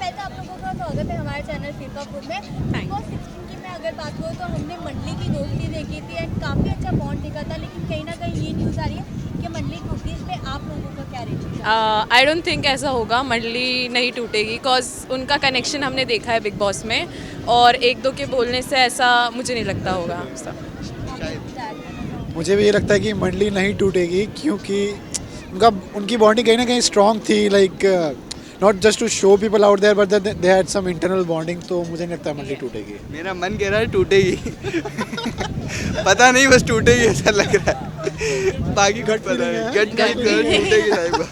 पहले तो आप लोगों का स्वागत है हमारे चैनल फीफा फूड में। बिग बॉस 16 की मैं अगर बात करूँ तो हमने मंडली की दोस्ती देखी थी एंड काफ़ी अच्छा बॉन्ड दिखा था, लेकिन कहीं ना कहीं ये न्यूज़ आ रही है कि मंडली टूटी। इस पर आप लोगों का क्या रिएक्शन है? आई डोंट थिंक ऐसा होगा, मंडली नहीं टूटेगी बिकॉज उनका कनेक्शन हमने देखा है बिग बॉस में, और एक दो के बोलने से ऐसा मुझे नहीं लगता होगा सब। मुझे भी ये लगता है कि मंडली नहीं टूटेगी, क्योंकि उनकी बॉन्डिंग कहीं ना कहीं स्ट्रॉन्ग थी, like not just to show people out there but they had some internal bonding, तो मुझे नहीं लगता मंडली टूटेगी। मेरा मन कह रहा है टूटेगी। पता नहीं, बस टूटेगी ऐसा लग रहा है, बाकी कुछ पता नहीं। गट टूटेगी साहिबा।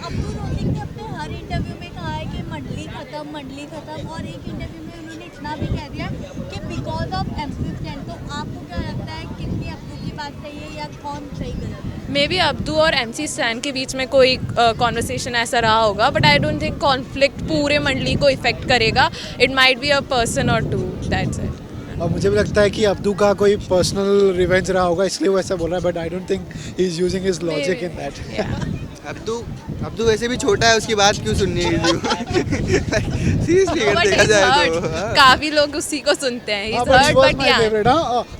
अब्दू रोज़िक ने अपने हर इंटरव्यू में कहा है कि मंडली खत्म, और एक इंटरव्यू में उन्होंने इतना भी कह दिया कि बिकॉज ऑफ एमसी स्टैंड। तो आपको क्या लगता है, कितनी अब्दू की बात सही है या कौन सही गलत है? मे बी अब्दू और MC स्टैन के बीच में कोई कॉन्वर्सेशन ऐसा रहा होगा, but I don't think conflict पूरे मंडली को इफेक्ट करेगा। It might be a person और टू, दैट्स इट। और मुझे भी लगता है कि अब्दू का कोई पर्सनल रिवेंज रहा होगा, इसलिए वो ऐसा बोल रहा है, but I don't think he is using his logic in that. Abdu वैसे भी छोटा है, उसकी बात क्यों सुननी है? सीरियसली अगर देखा जाए तो काफी लोग उसी को सुनते हैं। हाँ, He's hurt, but yeah. Favourite.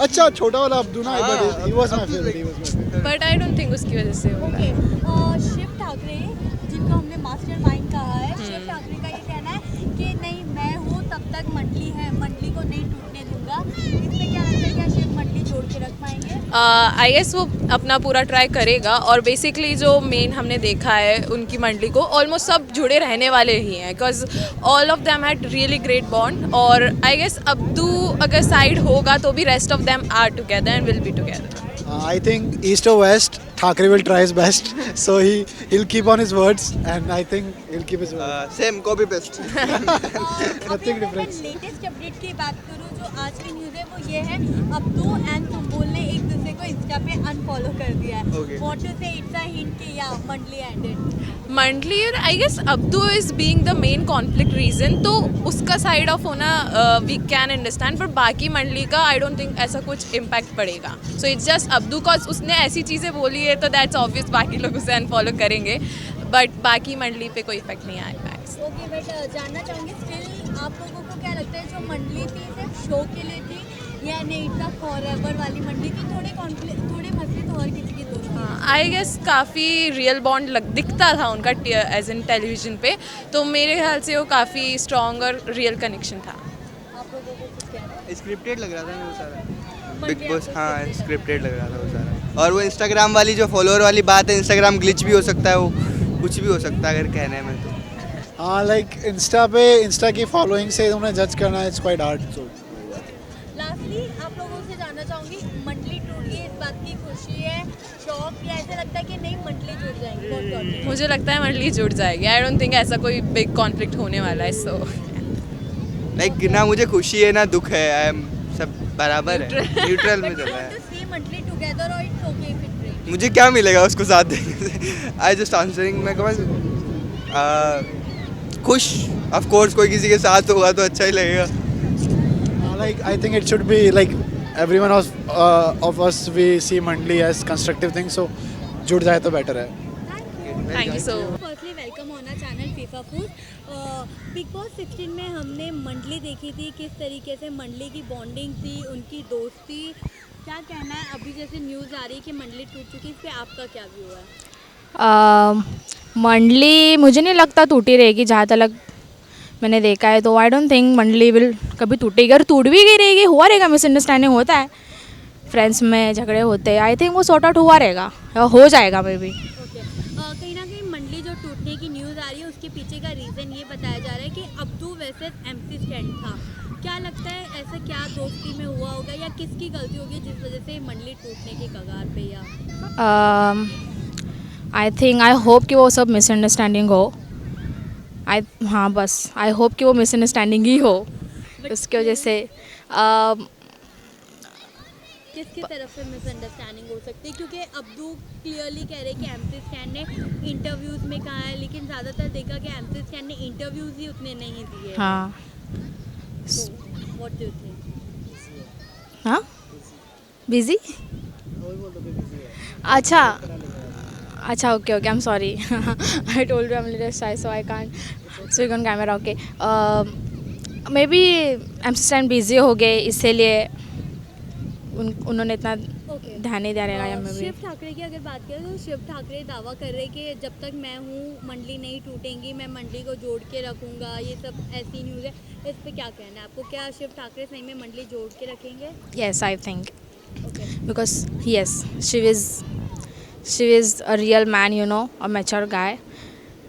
अच्छा, छोटा वाला अब्दू ना, हाँ, he was my favourite. But I don't think उसकी वजह से होगा। शिव ठाकरे, जिनको हमने मास्टरमाइंड कहा है, शिव ठाकरे का ये कहना है कि नहीं, मैं हूँ तब तक मंडली है, मंडली को नहीं टूटने दूंगा। इसमें क्या लगता है, क्या शिव मंडली जोड़ के रख पाएंगे? आई गेस वो अपना पूरा ट्राई करेगा, और बेसिकली जो मेन हमने देखा है उनकी मंडली को ऑलमोस्ट सब जुड़े रहने वाले ही हैं, because all of them had really great bond. और आई गेस अब्दू अगर साइड होगा तो भी rest of them are together and will be together. I think east or west, Thackeray will try his best. So he'll keep on his words, and I think he'll keep his words. Same copy paste. Nothing different. Latest update की बात करूँ, जो आज की news है वो ये है, अब्दू एंड सुम्बुल ने एक दूसरे को इंस्टा पे अनफॉलो कर दिया है। Okay. What you say, it's a hint कि या मंडली एंडेड? मंडली, I guess Abdu is being the main conflict reason, तो उसका साइड ऑफ होना वी कैन अंडरस्टैंड, पर बाकी मंडली का आई डोंट थिंक ऐसा कुछ इम्पैक्ट पड़ेगा। So it's just Abdu, cause उसने ऐसी चीज़ें बोली है तो दैट्स ऑब्वियस बाकी लोग उसे अनफॉलो करेंगे, बट बाकी मंडली पे कोई इफेक्ट नहीं आएगा। ओके, बट जानना चाहूँगी स्टिल आप लोगों को क्या लगता है, जो मंडली थी सिर्फ शो के लिए थी या नहीं, इट्स फॉरएवर वाली मंडली थी? थोड़े मसले तो हर किसी की दोस्ती है। आई गेस काफ़ी रियल बॉन्ड दिखता था उनका एज इन टेलीविजन पे, तो मेरे ख्याल से वो काफ़ी स्ट्रॉन्ग और रियल कनेक्शन था। आप लोगों को कुछ कहना है? स्क्रिप्टेड लग रहा था वो सारा। मंडली बिग बॉस, आपको हाँ scripted स्क्रिप्टेड लग रहा था वो सारा। और वो इंस्टाग्राम वाली जो फॉलोअर वाली बात है, इंस्टाग्राम ग्लिच भी हो सकता है, वो कुछ भी हो सकता है अगर कहने में तो। हाँ, लाइक इंस्टा की फॉलोइंग से उन्हें जज करना it's quite hard. So lastly आप लोगों से जानना चाहूँगी, मंडली टूट गई, इस बात की खुशी है, शौक, या ऐसा लगता है कि नहीं मंडली जुड़ जाएंगी? बहुत shocking। मुझे लगता है मंडली जुड़ जाएगी। आई डोंट थिंक ऐसा कोई बिग कॉन्फ्लिक्ट होने वाला है। सो लाइक ना मुझे खुशी है ना दुख है, आई एम सब बराबर है, न्यूट्रल में चल रहा है। see मंडली टुगेदर और it's okay if it breaks? मुझे क्या मिलेगा उसको साथ देने से? आई जस्ट आंसरिंग, मैं खुश। ऑफ कोर्स कोई किसी के साथ होगा तो अच्छा ही लगेगा। like I think it should be like everyone of us we see मंडली as constructive thing, so जुड़ जाए तो बेटर है। Thank you so. Firstly welcome on our channel FIFA Food. Bigg Boss 16 में हमने मंडली देखी थी, किस तरीके से मंडली की बॉन्डिंग थी, उनकी दोस्ती। क्या कहना है, अभी जैसे न्यूज़ आ रही है कि मंडली टूट चुकी है, इस पे आपका क्या व्यू है? मंडली मुझे नहीं लगता टूटी रहेगी, जहाँ तक मैंने देखा है तो आई डोंट थिंक मंडली विल कभी टूटेगी। अगर टूट भी गई रहेगी, हुआ रहेगा, मिसअंडरस्टैंडिंग होता है, फ्रेंड्स में झगड़े होते हैं, आई थिंक वो सॉर्ट आउट हुआ रहेगा, हो जाएगा मे बी। ओके, कहीं ना कहीं मंडली जो टूटने की न्यूज़ आ रही है उसके पीछे का रीज़न ये बताया जा रहा है कि अब्दू वर्सेस MC स्टैंड था। क्या लगता है, ऐसा क्या दोस्ती में हुआ होगा या किसकी गलती होगी जिस वजह से मंडली टूटने के कगार पे? या आई थिंक, आई होप कि वो सब मिसअंडरस्टैंडिंग हो। हाँ बस आई होप कि वो मिसअंडरस्टैंडिंग ही हो, उसकी वजह से किसकी तरफ से मिसअंडरस्टैंडिंग हो सकती है? क्योंकि अब्दू क्लियरली कह रहे हैं कि MC स्टैंड ने इंटरव्यूज़ में कहा है, लेकिन ज़्यादातर देखा कि MC स्टैंड ने इंटरव्यूज़ ही उतने नहीं दिए। हाँ व्हाट डू यू थिंक? हाँ बिजी। अच्छा, okay, I am sorry. I told you I am little shy, so I can't speak on camera okay may be MC stand busy हो गए इसीलिए उन्होंने इतना ओके ध्यान नहीं दे रहा है मे शिव ठाकरे की अगर बात करें तो शिव ठाकरे दावा कर रहे कि जब तक मैं हूँ मंडली नहीं टूटेंगी, मैं मंडली को जोड़ के रखूँगा, ये सब ऐसी न्यूज़ है। इस पे क्या कहना है आपको? क्या शिव ठाकरे सही में मंडली जोड़ के रखेंगे? Yes I think okay because yes she is a real man you know a mature guy.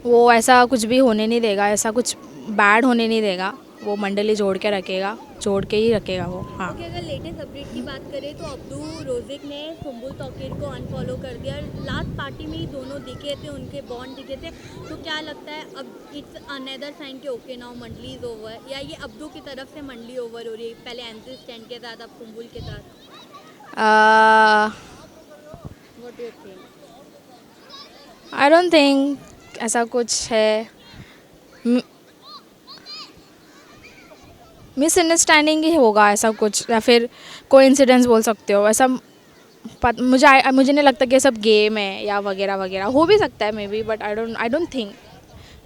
वो ऐसा कुछ भी होने नहीं देगा, ऐसा कुछ बैड होने नहीं देगा. वो मंडली जोड़ के रखेगा, जोड़ के ही रखेगा वो. हाँ ओके, अगर लेटेस्ट अपडेट की बात करें तो अब्दू रोजिक ने सुम्बुल तौकीर को अनफॉलो कर दिया. लास्ट पार्टी में ही दोनों दिखे थे, उनके बॉन्ड दिखे थे. तो क्या लगता है अब इट्स अनदर साइन के ओके नाउ मंडली इज ओवर, या ये अब्दू की तरफ से मंडली ओवर हो रही है? पहले MC स्टैंड के साथ, अब सुम्बुल के साथ. What do you think? I don't think ऐसा कुछ है. मिसअंडरस्टैंडिंग ही होगा ऐसा कुछ, या फिर कोइंसिडेंस बोल सकते हो. ऐसा मुझे नहीं लगता कि ये सब गेम है या वगैरह वगैरह. हो भी सकता है may be, but I don't think,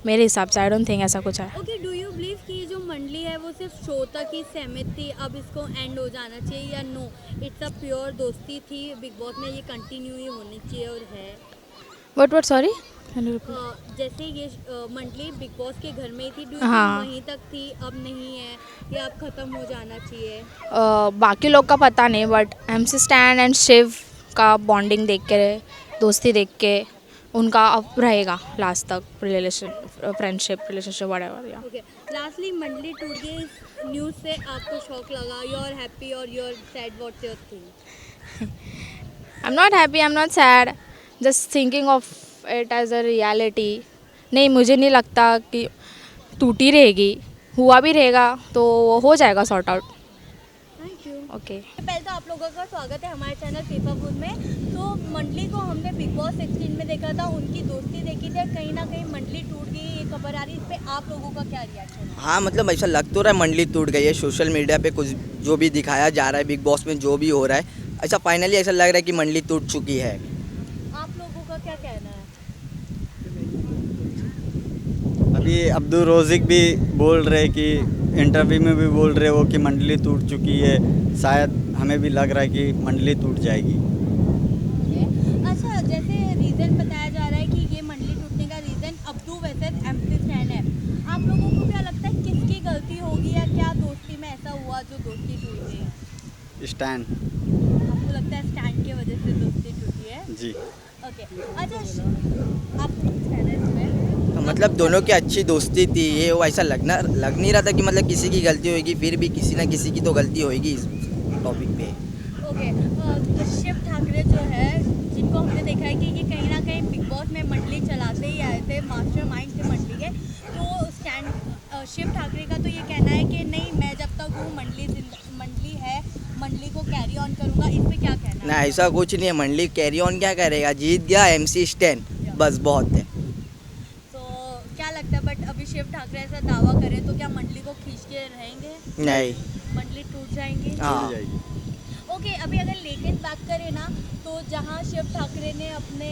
मेरे हिसाब से आई डोंट थिंक ऐसा कुछ है. ओके, डू यू बिलीव कि ये जो मंडली है वो सिर्फ शो तक ही सीमित थी, अब इसको एंड हो जाना चाहिए, या नो इट्स अ प्योर दोस्ती थी बिग बॉस में, ये कंटिन्यू ही होनी चाहिए और है? वट सॉरी जैसे ये मंडली बिग बॉस के घर में ही थी, डू हाँ. वहीं तक थी, अब नहीं है, या अब ख़त्म हो जाना चाहिए? बाकी लोग का पता नहीं, but MC Stan and Shiv का बॉन्डिंग देख के, दोस्ती देख के उनका अब रहेगा लास्ट तक फ्रेंडशिप रिलेशनशिप व्हाटएवर. या ओके, लास्टली मंडली टूट गई इस न्यूज़ से आपको शॉक लगा? यू आर हैप्पी और you are sad? What's your thing? I am not happy, I am not sad, just thinking of it as a reality. नहीं, मुझे नहीं लगता कि टूटी रहेगी. हुआ भी रहेगा तो हो जाएगा sort out. Thank you. Okay पहले तो आप लोगों का स्वागत है हमारे चैनल फीफा फूड में. तो मंडली को हमने बिग बॉस 16 में देखा था, उनकी दोस्ती देखी थी, कहीं ना कहीं मंडली टूट गई, ये खबर आ रही है. इस पे आप लोगों का क्या रिएक्शन है? हाँ, मतलब ऐसा लग तो रहा है मंडली टूट गई है. सोशल मीडिया पे कुछ जो भी दिखाया जा रहा है, बिग बॉस में जो भी हो रहा है, ऐसा फाइनली ऐसा लग रहा है कि मंडली टूट चुकी है. आप लोगों का क्या कहना है? अभी अब्दुल रोजिक भी बोल रहे कि इंटरव्यू में भी बोल रहे हो कि मंडली टूट चुकी है. शायद हमें भी लग रहा है कि मंडली टूट जाएगी. अच्छा, जैसे रीज़न बताया जा रहा है कि ये मंडली टूटने का रीज़न अब्दू वैसे MC स्टैंड है. आप लोगों को क्या लगता है किसकी गलती होगी, या क्या दोस्ती में ऐसा हुआ जो दोस्ती टूट गई? स्टैंड. आपको लगता है स्टैंड की वजह से दोस्ती टूटी है? जी. ओके, अच्छा आप कहना है इसमें? तो मतलब दोनों की अच्छी दोस्ती थी. ये वो ऐसा लग नहीं रहा था कि मतलब किसी की गलती होगी. फिर भी किसी ना किसी की तो गलती होगी इस टॉपिक पे. ओके, शिव ठाकरे जो है, जिनको हमने देखा है कि ये कहीं ना कहीं बिग बॉस में मंडली चलाते ही आए थे, मास्टरमाइंड थे मंडली के. तो स्टैंड शिव ठाकरे का तो ये कहना है कि नहीं, मैं जब तक हूँ मंडली है, मंडली को कैरी ऑन करूँगा. इस पे क्या कहना ना, है? ऐसा कुछ नहीं है. मंडली कैरी ऑन क्या करेगा? जीत गया MC स्टैंड, बस बहुत है. तो क्या लगता है, बट अभी शिव ठाकरे ऐसा दावा करें तो क्या मंडली को खींच के रहेंगे? नहीं. मंडली टूट जाएंगी? हाँ. ओके, अभी अगर लेटेस्ट बात करें ना, तो जहाँ शिव ठाकरे ने अपने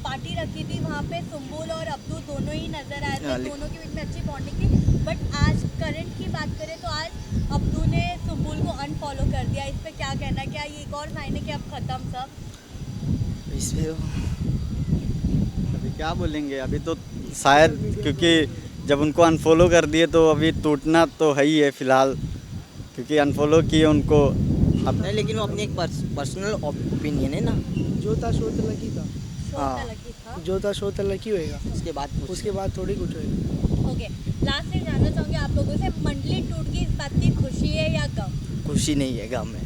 पार्टी रखी थी, वहाँ पे सुम्बुल और अब्दू दोनों ही नजर आए थे. दोनों के बीच में अच्छी बॉन्डिंग थी. बट आज करंट की बात करें तो आज अब्दू ने सुम्बुल को अनफॉलो कर दिया. इस पे क्या कहना है? क्या ये एक और साइन है कि अब खत्म सब? इसमें अभी क्या बोलेंगे. अभी तो शायद, क्योंकि जब उनको अनफॉलो कर दिए तो अभी टूटना तो है ही है फिलहाल, क्योंकि अनफॉलो किए उनको. अब नहीं, लेकिन वो अपनी एक पर्सनल ओपिनियन है ना. जो था शो तो लगी था, हाँ. लगी था. जो था शो तो लगी होएगा, उसके बाद थोड़ी कुछ होएगा. ओके, लास्ट में जानना चाहूँगी आप लोगों से, मंडली टूट गई, इस बात की खुशी है या गम? खुशी नहीं है, गम है.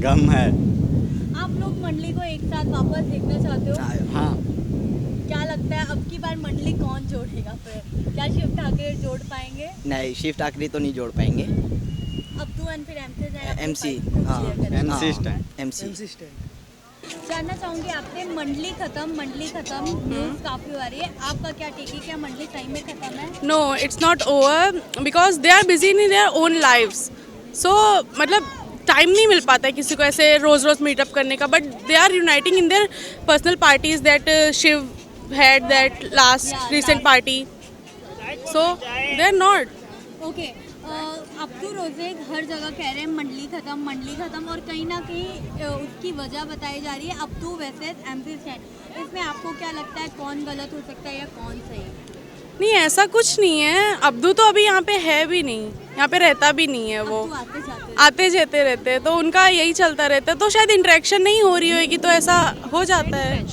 गम है. आप लोग मंडली को एक साथ वापस देखना चाहते हो? हाँ. क्या लगता है अब की बार मंडली कौन जोड़ेगा फिर? क्या शिव ठाकरे जोड़ पाएंगे? नहीं, शिव ठाकरे तो नहीं जोड़ पाएंगे. अब्दू एंड फिर MC, हाँ, MC स्टैंड. MC. जानना चाहूंगी आपसे, मंडली खत्म न्यूज़ काफ़ी हो रही है, आपका क्या टेक है? क्या मंडली सही में खत्म है? No, it's not over because they are busy in their own lives. So मतलब टाइम नहीं मिल पाता है किसी को ऐसे रोज़ मीटअप करने का. But they are uniting in their personal parties. That Shiv had that last recent party. So they are not. Okay Abdu Rozik हर जगह कह रहे हैं मंडली ख़त्म और कहीं ना कहीं उसकी वजह बताई जा रही है अब्दू वर्सेस एमपी स्टैंड। इसमें आपको क्या लगता है कौन गलत हो सकता है या कौन सही? नहीं, ऐसा कुछ नहीं है। अब्दू तो अभी यहाँ पे है भी नहीं, यहाँ पे रहता भी नहीं है। वो अब्दू आते जाते रहते हैं, तो उनका यही चलता रहता है, तो शायद इंटरेक्शन नहीं हो रही होगी, तो ऐसा हो जाता है।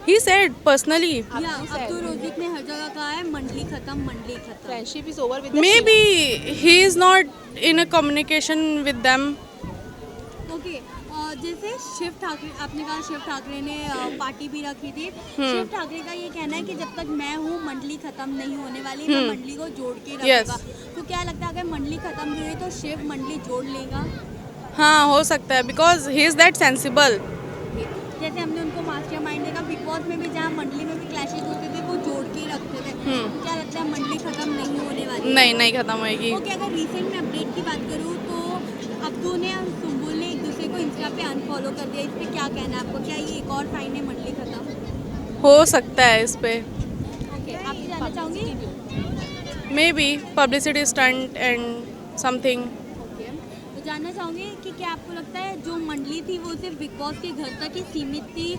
ही सेड पर्सनली अब्दू रोज़ेक ने हर जगह कहा है मंडली ख़त्म friendship is over with may be he is not in a communication with them. Okay जैसे शिव ठाकरे, आपने कहा शिव ठाकरे ने पार्टी भी रखी थी। शिव ठाकरे का ये कहना है कि जब तक मैं हूँ मंडली खत्म नहीं होने वाली, मैं मंडली को जोड़ के रखूंगा। तो क्या लगता है अगर मंडली खत्म भी हुई तो शिव मंडली जोड़ लेगा? हाँ, हो सकता है, because he is that sensible. जैसे हमने उनको मास्टरमाइंड देखा, बिग बॉस में भी जहाँ मंडली में भी क्लैशेस होते थे वो जोड़ के ही रखते थे। तो क्या लगता है मंडली खत्म नहीं होने वाली? नहीं खत्म होएगी। ओके अगर रिसेंट में अपडेट की बात करूँ तो अब्दू ने और सुम्बुल ने एक दूसरे को इंस्टा पे अनफॉलो कर दिया। इस पे क्या कहना है आपको? क्या ये एक और साइन है मंडली खत्म? हो सकता है इस पे। ओके आप जानना चाहूँगी? May be publicity stunt and something. Okay तो जानना चाहूँगी कि क्या आपको लगता है जो मंडली थी वो सिर्फ बिग बॉस के घर तक ही सीमित थी,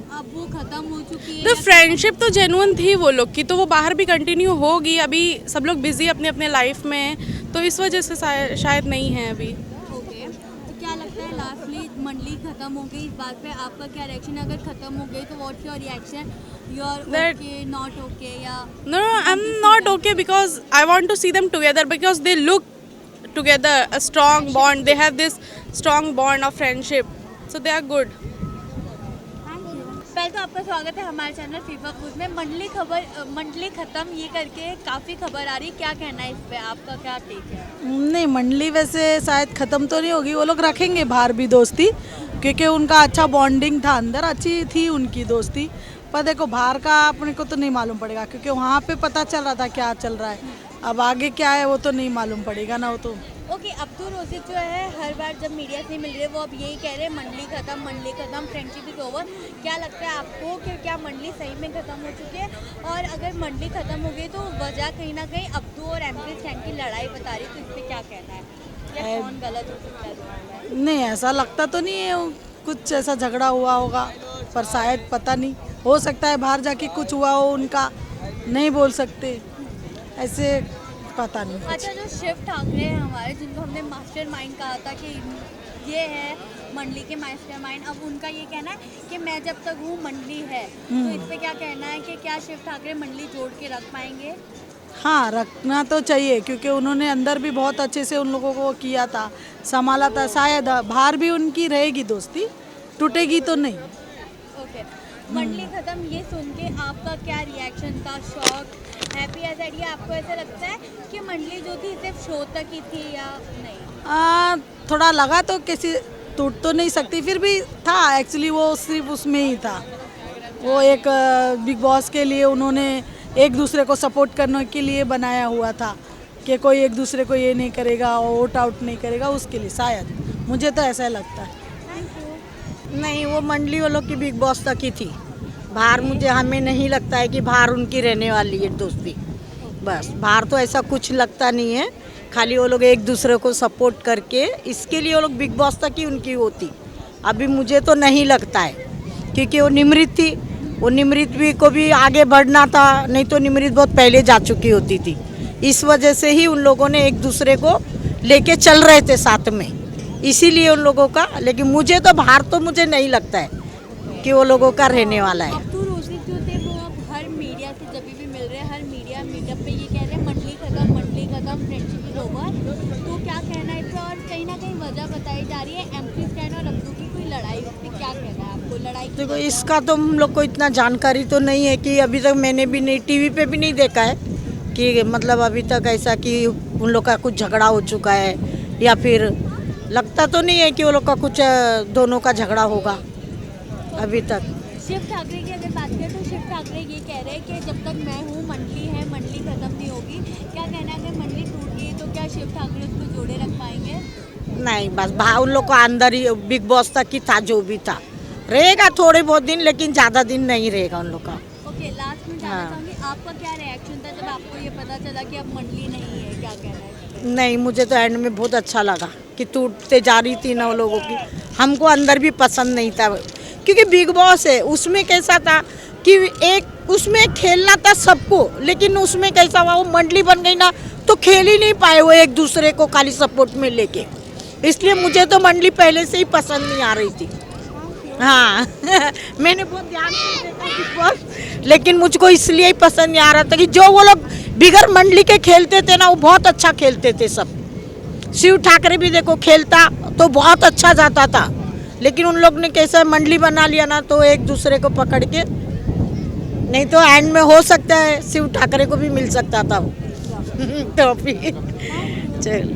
अब वो खत्म हो चुकी है? तो फ्रेंडशिप तो जेन्युइन थी वो लोग की, तो वो बाहर भी कंटिन्यू होगी। अभी सब लोग बिजी अपने अपने लाइफ में हैं, तो इस वजह से शायद नहीं है अभी। ओके तो क्या लगता है लास्टली मंडली खत्म हो गई, इस बात पे आपका क्या रिएक्शन? अगर खत्म हो गई तो what's your reaction? You are okay, not okay या? No, I'm not okay because I want to see them together because they look together, a strong bond. They have this strong bond of friendship, so they are good. पहले तो आपका स्वागत है हमारे channel FIFA food में। मंडली खत्म ये करके काफ़ी खबर आ रही, क्या कहना है इस पे? आपका क्या टेक है? नहीं, मंडली वैसे शायद ख़त्म तो नहीं होगी, वो लोग रखेंगे बाहर भी दोस्ती, क्योंकि उनका अच्छा बॉन्डिंग था, अंदर अच्छी थी उनकी दोस्ती। पर देखो बाहर का अपने को तो नहीं मालूम पड़ेगा, क्योंकि वहाँ पे पता चल रहा था क्या चल रहा है। अब आगे क्या है वो तो नहीं मालूम पड़ेगा ना, वो तो। ओके अब्दू रोज़ेक जो है हर बार जब मीडिया से मिल रहे हैं वो अब यही कह रहे हैं मंडली खत्म, फ्रेंडशिप इज ओवर। क्या लगता है आपको कि क्या मंडली सही में ख़त्म हो चुकी है? और अगर मंडली ख़त्म हो गई तो वजह कहीं ना कहीं अब्दू और एमपी स्टैंड की लड़ाई बता रही, तो इस पर क्या कहना है? या कौन गलत हो सकता है? नहीं, ऐसा लगता तो नहीं है कुछ ऐसा झगड़ा हुआ होगा, पर शायद पता नहीं, हो सकता है बाहर जाके कुछ हुआ हो उनका, नहीं बोल सकते, ऐसे पता नहीं। अच्छा जो शिव ठाकरे हैं हमारे, जिनको हमने मास्टरमाइंड कहा था कि ये है मंडली के मास्टरमाइंड, अब उनका ये कहना है कि मैं जब तक हूँ मंडली है, तो इस पे क्या कहना है कि क्या शिव ठाकरे मंडली जोड़ के रख पाएंगे? हाँ, रखना तो चाहिए, क्योंकि उन्होंने अंदर भी बहुत अच्छे से उन लोगों को किया था, संभाला था। शायद बाहर भी उनकी रहेगी दोस्ती, टूटेगी तो नहीं। ओके मंडली खत्म ये सुन के आपका क्या रिएक्शन था? शॉक, हैप्पी, ऐसा आइडिया? आपको ऐसा लगता है कि मंडली जो थी सिर्फ शो तक ही थी या नहीं? थोड़ा लगा तो किसी टूट तो नहीं सकती, फिर भी था एक्चुअली वो सिर्फ उसमें ही था। वो एक बिग बॉस के लिए उन्होंने एक दूसरे को सपोर्ट करने के लिए बनाया हुआ था कि कोई एक दूसरे को ये नहीं करेगा, वोट आउट नहीं करेगा, उसके लिए शायद, मुझे तो ऐसा लगता है। नहीं, वो मंडली वालों की बिग बॉस तक ही थी, बाहर मुझे हमें नहीं लगता है कि बाहर उनकी रहने वाली है दोस्ती। बस बाहर तो ऐसा कुछ लगता नहीं है, खाली वो लोग एक दूसरे को सपोर्ट करके, इसके लिए वो लोग बिग बॉस तक ही उनकी होती। अभी मुझे तो नहीं लगता है, क्योंकि वो निमृत थी, वो निमृत भी को भी आगे बढ़ना था, नहीं तो निमृत बहुत पहले जा चुकी होती थी। इस वजह से ही उन लोगों ने एक दूसरे को लेके चल रहे थे साथ में, इसीलिए उन लोगों का। लेकिन मुझे तो बाहर तो मुझे नहीं लगता है कि वो लोगों का रहने वाला है। अब्दू रोज़ेक जो थे वो अब हर मीडिया से जब भी मिल रहे हैं, हर मीडिया मीटअप पे ये कह रहे हैं मंडली खत्म, फ्रेंडशिप इज ओवर। तो क्या कहना है इस पर? और कहीं ना कहीं वजह बताई जा रही है एमपी स्टैंड और अब्दू की कोई लड़ाई, उस पर क्या कहना है आपको? लड़ाई देखो, इसका तो हम लोग को इतना जानकारी तो नहीं है, कि अभी तक मैंने भी नहीं, टीवी पे भी नहीं देखा है कि मतलब अभी तक ऐसा कि उन लोग का कुछ झगड़ा हो चुका है, या फिर लगता तो नहीं है कि वो लोग का कुछ दोनों का झगड़ा होगा अभी तक। शिव ठाकरे की अगर बात करें तो शिव ठाकरे ये कह रहे हैं कि जब तक मैं हूँ मंडली है, मंडली खत्म नहीं होगी। क्या कहना है अगर मंडली टूट गई तो क्या शिव ठाकरे उसको जोड़े रख पाएंगे? नहीं, बस उन लोग का अंदर ही बिग बॉस तक ही था, जो भी था रहेगा थोड़े बहुत दिन, लेकिन ज़्यादा दिन नहीं रहेगा उन लोग का। ओके लास्ट में जानना चाहूँगी आपका क्या रिएक्शन था जब जब आपको ये पता चला कि अब मंडली नहीं है, क्या कहना है? नहीं, मुझे तो एंड में बहुत अच्छा लगा कि टूटते जा रही थी ना वो लोगों की। हमको अंदर भी पसंद नहीं था, क्योंकि बिग बॉस है, उसमें कैसा था कि एक उसमें खेलना था सबको, लेकिन उसमें कैसा हुआ, वो मंडली बन गई ना तो खेल ही नहीं पाए वो एक दूसरे को खाली सपोर्ट में लेके। इसलिए मुझे तो मंडली पहले से ही पसंद नहीं आ रही थी। हाँ मैंने बहुत ध्यान से देखा बिग बॉस, लेकिन मुझको इसलिए ही पसंद नहीं आ रहा था कि जो वो लोग बिगर मंडली के खेलते थे ना, वो बहुत अच्छा खेलते थे सब। शिव ठाकरे भी देखो खेलता तो बहुत अच्छा जाता था, लेकिन उन लोग ने कैसा मंडली बना लिया ना तो एक दूसरे को पकड़ के, नहीं तो एंड में हो सकता है शिव ठाकरे को भी मिल सकता था वो। तो फिर चल